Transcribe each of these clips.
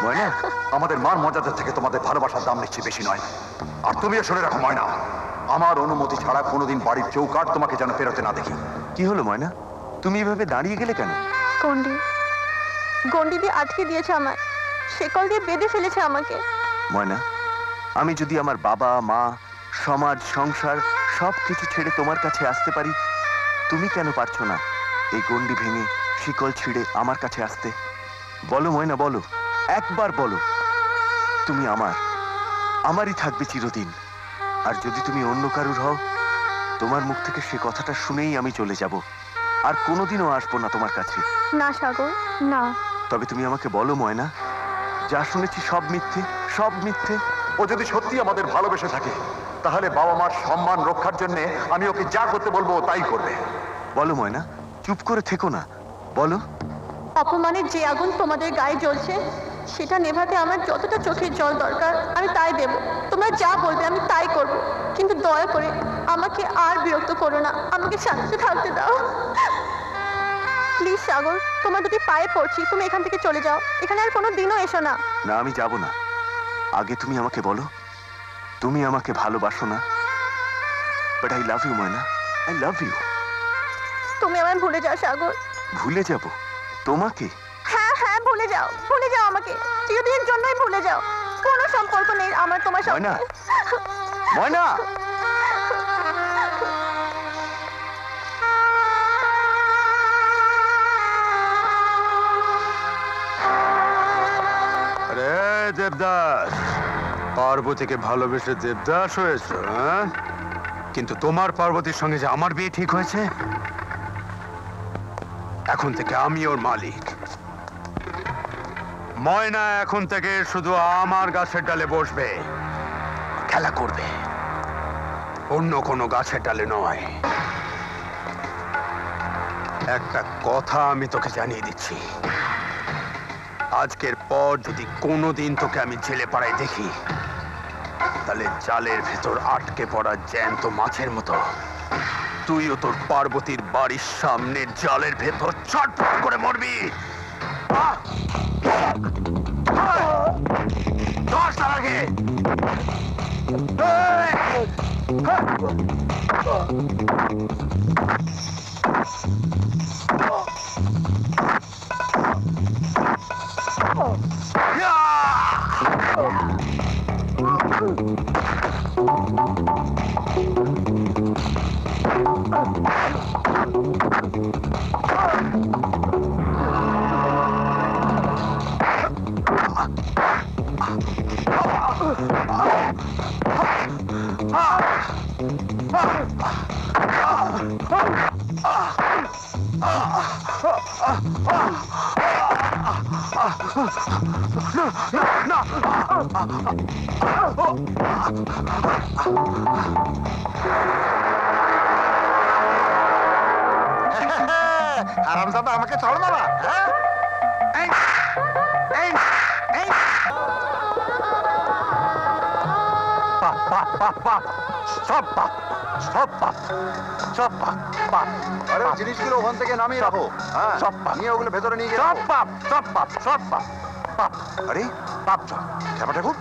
ময়না, আমাদের মার মর্যাদা থেকে তোমাদের ভালোবাসার দাম নিশ্চয়ই বেশি নয়। আর তুমিও শুনে রাখো ময়না, আমার অনুমতি ছাড়া কোনোদিন বাড়ির চৌকাঠ তোমাকে যেন পেরোতে না দেখি। কি হলো ময়না, তুমি এভাবে দাঁড়িয়ে গেলে কেন? গন্ডি গন্ডি দিয়ে আটকে দিয়েছে আমায়, শেকল দিয়ে বেঁধে ফেলেছে আমাকে। ময়না, আমি যদি আমার বাবা মা সমাজ সংসার সব কিছু ছেড়ে তোমার কাছে আসতে পারি, তুমি কেন পারছো না এই গন্ডি ভেঙে শিকল ছিঁড়ে আমার কাছে আসতে? বলো ময়না, বলো, একবার বলো। তুমি আমারই থাকবে চিরদিন। আর যদি তুমি অন্য কারুর হও, তোমার মুখ থেকে সে কথাটা শুনেই আমি চলে যাব, আর কোনোদিনও আসবো না তোমার কাছে। না সাগর, না। তবে তুমি আমাকে বলো ময়না, যা শুনেছি সব মিথ্যে, সব মিথ্যে? ও যদি সত্যি আমাদের ভালোবেসে থাকে, তাহলে বাবা মার সম্মান রক্ষার জন্য আমি ওকে যা করতে বলবো ও তাই করবে। বলো ময়না, চুপ করে থেকো না, বলো। অপমানের যে আগুন তোমাদের গায়ে জ্বলছে, সেটা নেভাতে আমার যতটা চোখের জল দরকার আমি তাই দেব। তোমরা যা বলবে আমি তাই করব, কিন্তু দয়া করে আমাকে আর বিরক্ত করো না, আমাকে শান্তিতে থাকতে দাও প্লিজ। সাগর, তোমার দুটি পায়ে পড়ছি, তুমি এখান থেকে চলে যাও, এখানে আর কোনো দিনও এসো না। না, আমি যাব না। আগে তুমি আমাকে বলো, তুমি আমাকে ভালোবাসো না? But I love you Moyna, I love you. তুমি আমায় ভুলে যাও সাগর। ভুলে যাব তোমাকে? হ্যাঁ হ্যাঁ, ভুলে যাও আমাকে, চিরদিনের জন্যই ভুলে যাও। কোনো সম্পর্ক নেই আমার তোমার সাথে। ময়না, ময়না। আরে দেবদাস, পার্বতীকে ভালোবেসে দেবদাস হয়েছে, হ্যাঁ? কিন্তু তোমার পার্বতীর সঙ্গে যে আমার বিয়ে ঠিক হয়েছে, এখন থেকে আমি ওর মালিক। ময়না এখন থেকে শুধু আমার গাছের ডালে বসবে, খেলা করবে, অন্য কোনো গাছের ডালে নয়। একটা কথা আমি তোকে জানিয়ে দিচ্ছি, আজকের পর যদি কোনোদিন তোকে আমি জেলে পাড়ায় দেখি, তাহলে জালের ভেতর আটকে পড়া জ্যান্ত মাছের মতো তুইও তোর পার্বতীর বাড়ির সামনে জালের ভেতর ছটফট করে মরবি। ধর শালাকে! হারামজাদা, আমাকে ছাড়ো না। জিনিসগুলো ওখান থেকে নামিয়ে রাখো। সব নিয়ে ওগুলো ভেতরে নিয়ে গেলে সব পাপ। আরে পাপ ঠাকুর,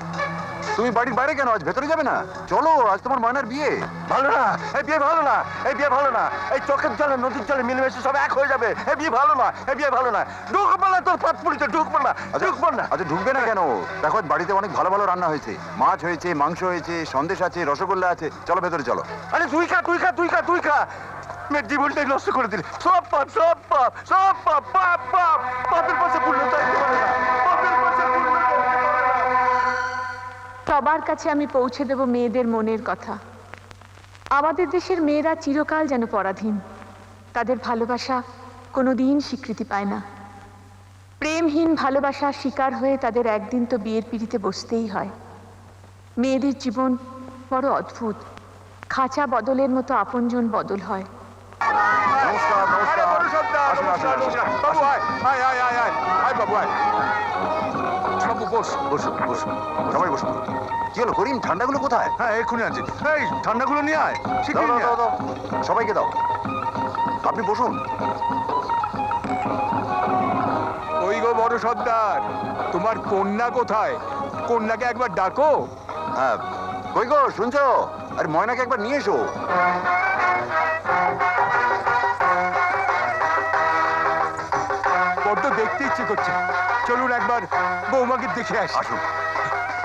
তুমি বাড়ির বাইরে কেন? আজ ভেতরে যাবে না? চলো, আজ তোমার ময়নার বিয়ে। ভালো না, এই বিয়ে ভালো না, এই বিয়ে ভালো না। এই চোখের জলে নদীর জলে মিলেমিশে সব এক হয়ে যাবে। এই বিয়ে ভালো না, এই বিয়ে ভালো না। ঢুকবো না তোর পাতপুরিতে, ঢুকবো না, ঢুকবো না। আচ্ছা, ঢুকবে না কেন? দেখো বাড়িতে অনেক ভালো ভালো রান্না হয়েছে, মাছ হয়েছে, মাংস হয়েছে, সন্দেশ আছে, রসগোল্লা আছে। চলো ভেতরে চলো। আরে তুই খা, তুই খা, তুই খা, তুই খা। মেয়ের জীবনটাই নষ্ট করে দিলে। সব পাপ, সব পাপ, সব পাপ, পাপ পাপ। পাপের পাশে পূর্ণ চাইতে পারে না, পাপের পাশে পূর্ণ চাইতে পারে না। সবার কাছে আমি পৌঁছে দেব মেয়েদের মনের কথা। আমাদের দেশের মেয়েরা চিরকাল যেন পরাধীন, তাদের ভালোবাসা কোনোদিন স্বীকৃতি পায় না। প্রেমহীন ভালোবাসার শিকার হয়ে তাদের একদিন তো বিয়ের পিঁড়িতে বসতেই হয়। মেয়েদের জীবন বড় অদ্ভুত, খাঁচা বদলের মতো আপনজন বদল হয়। নমস্কার, নমস্কার। আসুন, আসুন, আসুন। বাবু আয়, আয়, আয়, আয়, আয়, আয় বাবু আয়। বাবু বস, বসুন, বসুন, সবাই বসুন। কি হলো করিম, ঠান্ডাগুলো কোথায়? হ্যাঁ এক্ষুনি আনছি। এই ঠান্ডাগুলো নিয়ে আয়, দাও, শিগগিরি দাও, নিয়ে দাও, আয়। দাও। সবাইকে দাও। আপনি বসুন। ওই গো বড় সর্দার, তোমার কন্যা কোথায়? কন্যাকে একবার ডাকো। হ্যাঁ, কই গো শুনছো? আরে ময়নাকে একবার নিয়ে এসো। বড্ড দেখতে ইচ্ছে করছে, চলুন একবার বৌমাকে দেখে আসি। আসুন।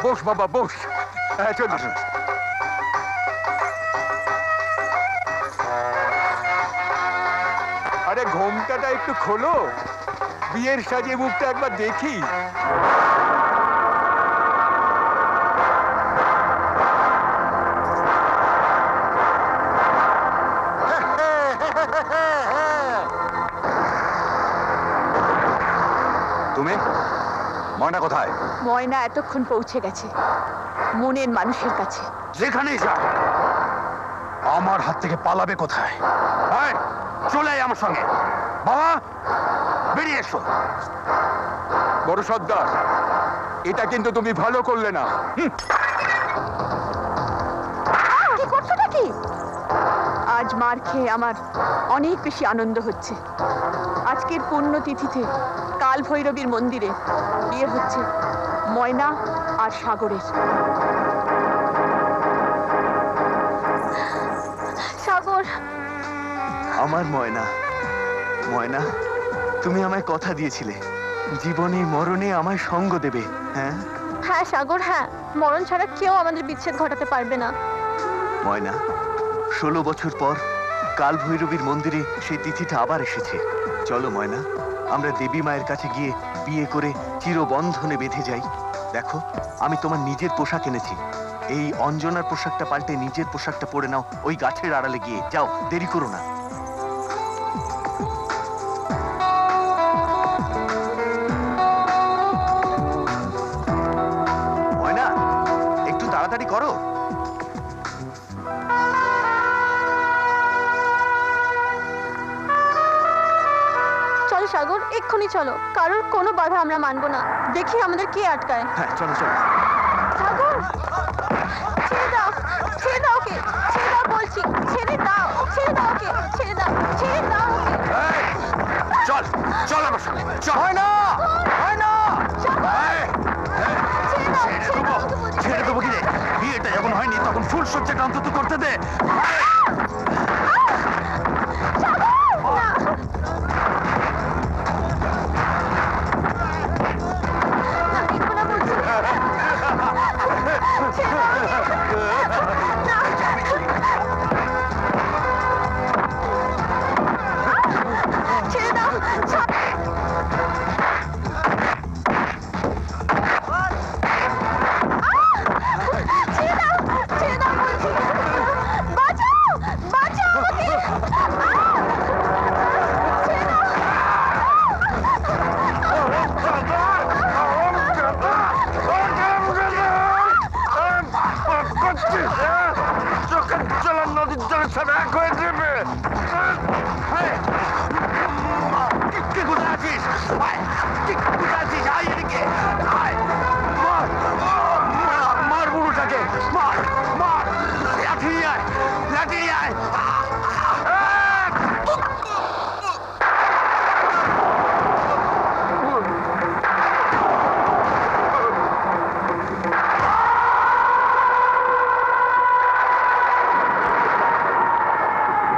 বস বাবা বস। হ্যাঁ চলুন। আসুন। আরে ঘোমটাটা একটু খোলো, বিয়ের সাজে মুখটা একবার দেখি। তুমি? ময়না কোথায়? ময়না এতক্ষণ পৌঁছে গেছে মনের মানুষের কাছে। যেখানেই যা, আমার হাত থেকে পালাবে কোথায়? এই, চলে আয় আমার সঙ্গে। বাবা, বেরিয়ে এসো। বড় সর্দার, এটা কিন্তু তুমি ভালো করলে না। কি করছোটা কি? আজ মার খেয়ে আমার অনেক বেশি আনন্দ হচ্ছে। আজকের পুণ্যতিথিতে কাল ভৈরবীর মন্দিরে বিয়ে হচ্ছে ময়না আর সাগরের। সাগর, আমার ময়না, ময়না, তুমি আমায় কথা দিয়েছিলে জীবনে মরণে আমায় সঙ্গ দেবে। হ্যাঁ হ্যাঁ সাগর, হ্যাঁ, মরণ ছাড়া কেউ আমাদের বিচ্ছেদ ঘটাতে পারবে না। ময়না, 16 বছর পর কাল ভৈরবীর মন্দিরে সেই তিথিটা আবার এসেছে। চলো ময়না, আমরা দেবী মায়ের কাছে গিয়ে বিয়ে করে চিরবন্ধনে বেঁধে যাই। দেখো, আমি তোমার নিজের পোশাক এনেছি। এই অঞ্জনার পোশাকটা পাল্টে নিজের পোশাকটা পরে নাও, ওই গাছের আড়ালে গিয়ে। যাও, দেরি করো না। ময়না, একটু তাড়াতাড়ি করো। চলো সাগর, এক্ষুনি চলো, কারোর কোনো বাধা আমরা মানবো না। দেখি আমাদের কে আটকায়। হ্যাঁ, চলো চলো। সাগর, ছেড়ে দাও, ছেড়ে দাও ওকে, ছেড়ে দাও বলছি, ছেড়ে দাও, ছেড়ে দাও ওকে, ছেড়ে দাও, ছেড়ে দাও ওকে। এই, চল, চল আমার সঙ্গে। চল। সাগর, এই, ছেড়ে দাও, ছেড়ে ছেড়ে দেবো, দাও ওকে বলছি। ছেড়ে দেবো কি রে? বিয়েটা যখন হয়নি তখন ফুল সজ্জাটা অন্তত করতে দে। দেখো না বলছি। ছেড়ে দাও ওকে। না। ছেড়ে দাও, ছেড়ে দাও, ছেড়ে দাও বলছি। বাঁচাও, বাঁচাও আমাকে। ছেড়ে দাও। নদীর জলের সাথে এক হয়ে যাবে। কি কোথায় আছিস? আয়, কি কোথায় আছিস? আয় এদিকে, আয়। মার, মার বুড়োটাকে, মার, মার। লাঠি নিয়ে আয়, লাঠি নিয়ে আয়।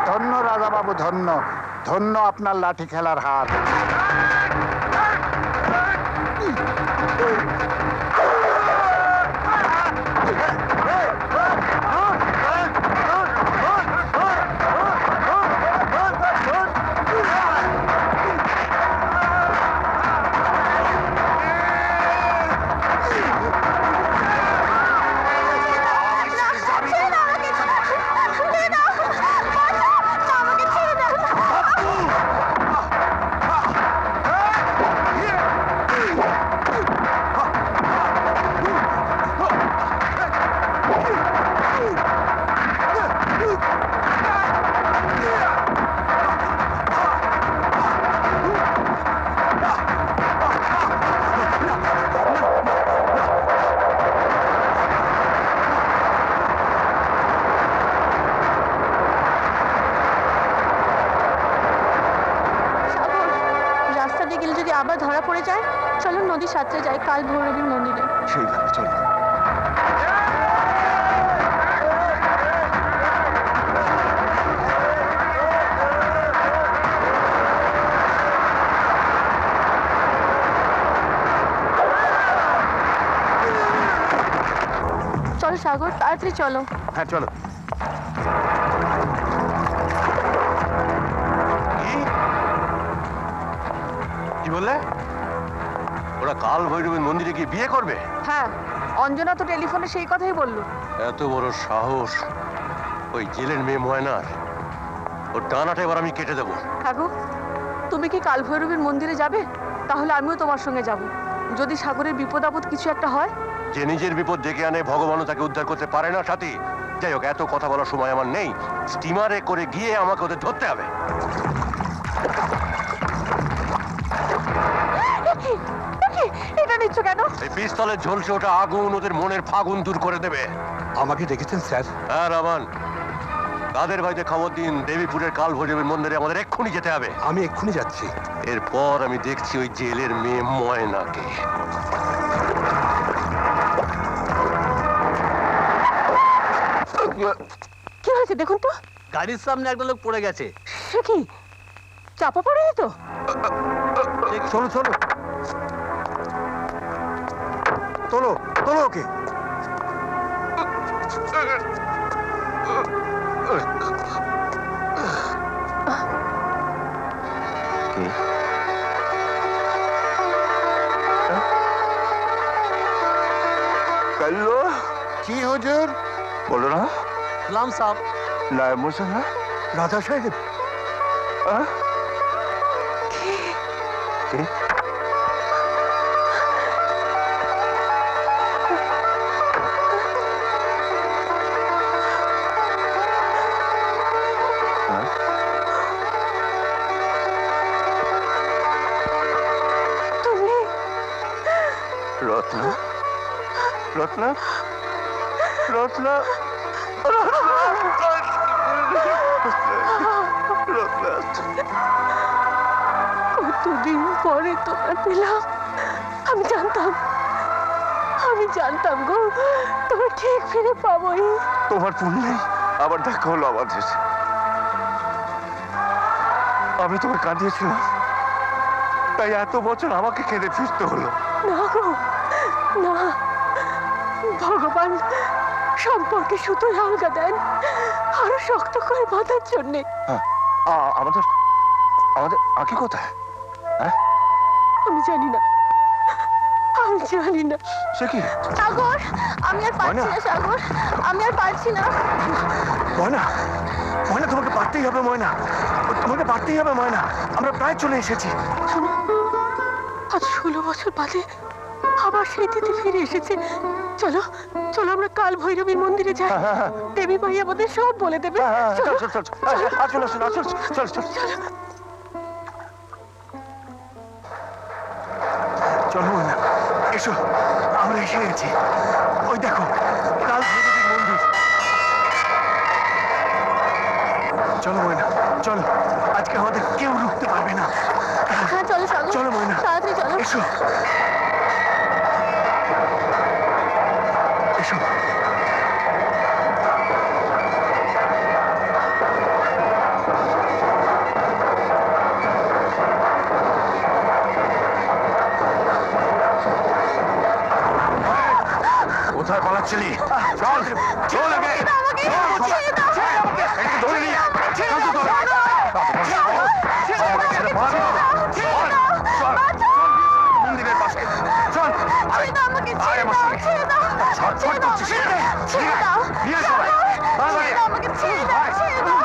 ধন্য রাজাবাবু, ধন্য ধন্য আপনার লাঠি খেলার হাত। ছেড়ে দাও আমাকে, ছেড়ে দাও, বাঁচাও, আমাকে ছেড়ে দাও। যায় চলো নদী সাঁতরে যাই কাল ভৈরবীর মন্দিরে। সেইভাবে চলো। চলো সাগর তাড়াতাড়ি চলো। হ্যাঁ চলো। কি বললে? ওরা কাল ভৈরবের মন্দিরে গিয়ে বিয়ে করবে? হ্যাঁ, অঞ্জনা তো টেলিফোনে সেই কথাই বললো। এত বড় সাহস ওই জেলের মেয়ে ময়নার! ওর ডানাটা এবার আমি কেটে দেবো। ঠাকুর, তুমি কি কাল ভৈরবীর মন্দিরে যাবে? তাহলে আমিও তোমার সঙ্গে যাব। যদি সাগরের বিপদ আপদ কিছু একটা হয়। যে নিজের বিপদ ডেকে আনে ভগবানও তাকে উদ্ধার করতে পারে না সাথী। যাই হোক, এত কথা বলার সময় আমার নেই। স্টিমারে করে গিয়ে আমাকে ওদের ধরতে হবে। এটা নিচ্ছ কেন? এই পিস্তলের ঝলসে ওটা আগুন ওদের মনের ফাগুন দূর করে দেবে। আমাকে দেখেছেন স্যার? হ্যাঁ রামান, কাদের ভাইতে খবর দিন দেবীপুরের কাল ভৈরবের মন্দিরে আমাদের এক্ষুনি যেতে হবে। আমি এক্ষুনি যাচ্ছি। এরপর আমি দেখছি ওই জেলের মেয়ে ময়নাকে। কি হয়েছে দেখুন তো। গাড়ির সামনে একটা লোক পড়ে গেছে। সে কি চাপা পড়েনি তো? চলো চলো তোলো তোলো ওকে। কাল্লো কি হুজুর? বলো না। সালাম সাহেব। নায়েব মশাই না? রাজা সাহেব কে? রত্না, রত্না, রত্না, কতদিন পরে তোমার পেলাম। আমি জানতাম গো তুমি ঠিক ফিরে পাবোই। তোমার পুণ্যে আবার দেখা হলো আমাদের। আমি তোমায় কাঁদিয়েছিলাম, তাই এত বছর আমাকে কেঁদে ফিরতে হলো। না গো না, ভগবান সম্পর্কে সুতোয় আলগা দেন আরো শক্ত করে বাঁধার জন্যে। আমাদের আমাদের আঁকি কোথায়? আমি জানি না। সে কি? সাগর আমি আর পারছি না সাগর, আমি আর পারছি না। ময়না, ময়না তোমাকে পারতেই হবে ময়না, তোমাকে পারতেই হবে ময়না। আমরা প্রায় চলে এসেছি। শোনো, আজ 16 বছর বাদে আবার সেই তিথি ফিরে এসেছে। চলো চলো আমরা কাল ভৈরবীর মন্দিরে যাই। দেবী ভাই আমাদের সব বলে দেবে। চল চল চল চল চল চল চল চল চলো ময়না, এসো, আমরা এসে গেছি। ওই দেখো কাল ভৈরবীর মন্দির। চলো ময়না চলো, আজকে আমাদের কেউ রুখতে পারবে না। হ্যাঁ চলো সাগর, চলো ময়না, তাড়াতাড়ি চলো। এসো এসো। কোথায় পালাচ্ছিলি? চল চল আগে, ধরে নিয়ে মন্দিরের পাশে চল। আমাকে ছেড়ে দাও, ছেড়ে দাও, ছেড়ে দাও, ছেড়ে দাও, নিয়ে সবাই আমাকে ছেড়ে দাও, ছেড়ে দাও।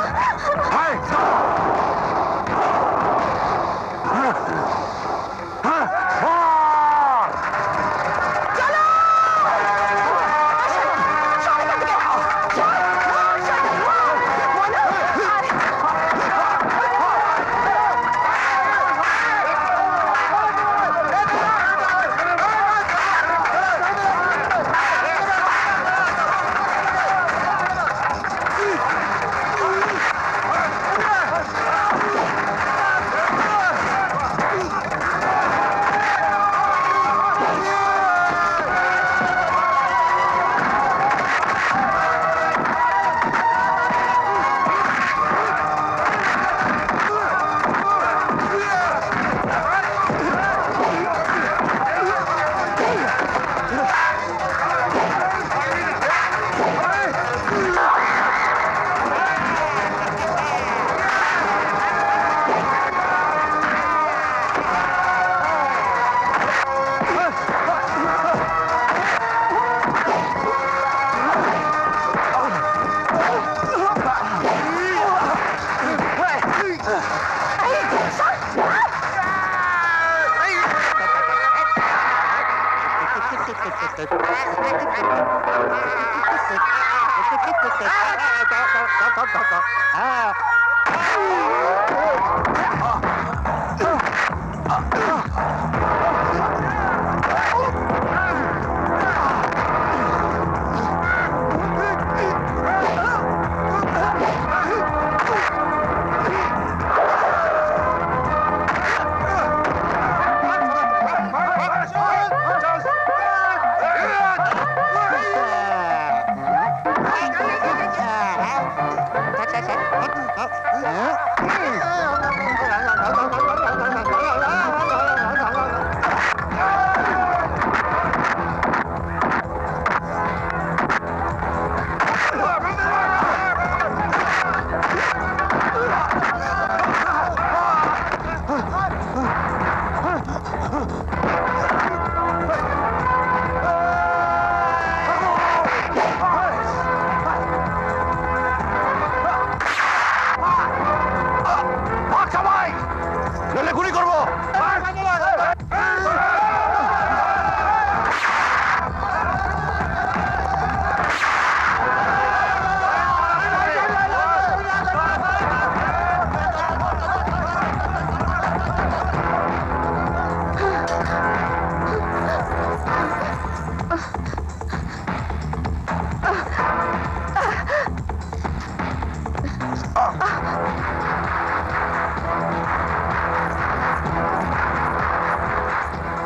নইলে গুলি করবো।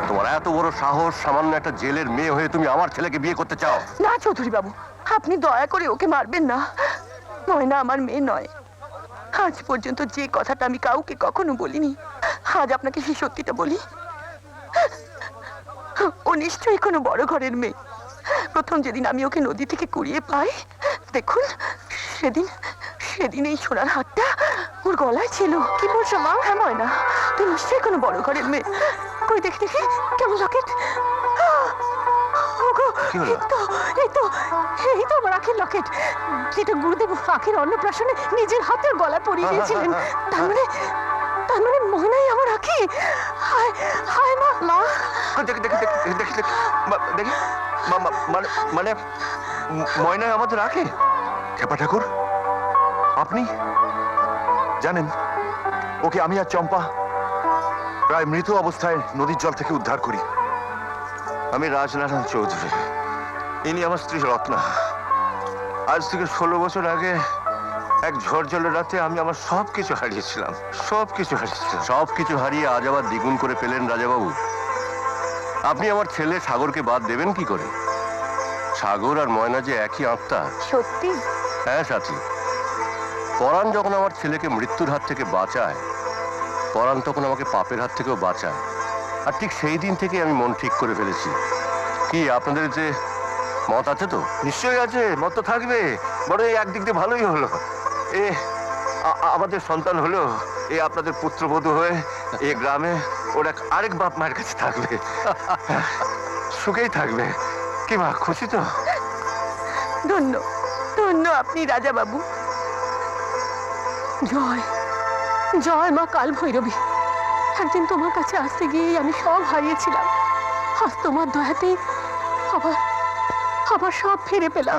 তোমার এত বড় সাহস, সামান্য একটা জেলের মেয়ে হয়ে তুমি আমার ছেলেকে বিয়ে করতে চাও? না চৌধুরী বাবু, আপনি দয়া করে ওকে মারবেন না। ময়না আমার মেয়ে নয়। আজ পর্যন্ত যে কথাটা আমি কাউকে কখনো বলিনি, আজ আপনাকে সেই সত্যিটা বলি। ও নিশ্চয়ই কোনো বড় ঘরের মেয়ে। প্রথম যেদিন আমি ওকে নদী থেকে কুড়িয়ে পাই, দেখুন সেদিন এই সোনার হাতটা ওর গলায় ছিল। কি বলছো মা? হ্যাঁ ময়না, তুই নিশ্চয়ই কোনো বড় ঘরের মেয়ে। কই দেখি দেখি কেমন লকেট। এই তো আমার আখের লকেট, যেটা গুরুদেব আখের অন্নপ্রাশনে নিজের হাতের গলা পরিয়ে দিয়েছিলেন। তার মানে ময়নাই আমার আখি। হায় হায় মা, মা দেখি দেখি দেখি দেখি দেখি দেখি মানে ময়নায় আমাদের রাখে। খেপা ঠাকুর, আপনি জানেন ওকে আমি আর চম্পা প্রায় মৃত অবস্থায় নদীর জল থেকে উদ্ধার করি। আমি রাজনারায়ণ চৌধুরী, ইনি আমার স্ত্রী রত্না। আজ থেকে 16 বছর আগে এক ঝড় জলের রাতে আমি আমার সবকিছু হারিয়েছিলাম। সবকিছু হারিয়ে আজ আবার দ্বিগুণ করে পেলেন রাজাবাবু। আপনি আমার ছেলে সাগরকে বাদ দেবেন কি করে? সাগর আর ময়না যে একই আত্মা। সত্যি? হ্যাঁ সাথী, পরাণ যখন আমার ছেলেকে মৃত্যুর হাত থেকে বাঁচায়, পরাণ তখন আমাকে পাপের হাত থেকেও বাঁচায়। আর ঠিক সেই দিন থেকে আমি মন ঠিক করে ফেলেছি। কি আপনাদের যে মত আছে তো? নিশ্চয়ই আছে, মত তো থাকবে। বড় এই একদিক দিয়ে ভালোই হলো, আমাদের সন্তান হলো। আপনাদের পুত্রবধূ হয়ে এই গ্রামে ওরা আরেক বাপ মায়ের কাছে থাকবে, সুখেই থাকবে। কি মা, খুশি তো? ধন্য ধন্য আপনি রাজা বাবু। জয় জয় মা কাল ভৈরবী। একদিন তোমার কাছে আসতে গিয়ে আমি সব হারিয়েছিলাম, আজ তোমার দয়াতেই আবার সব ফিরে পেলাম।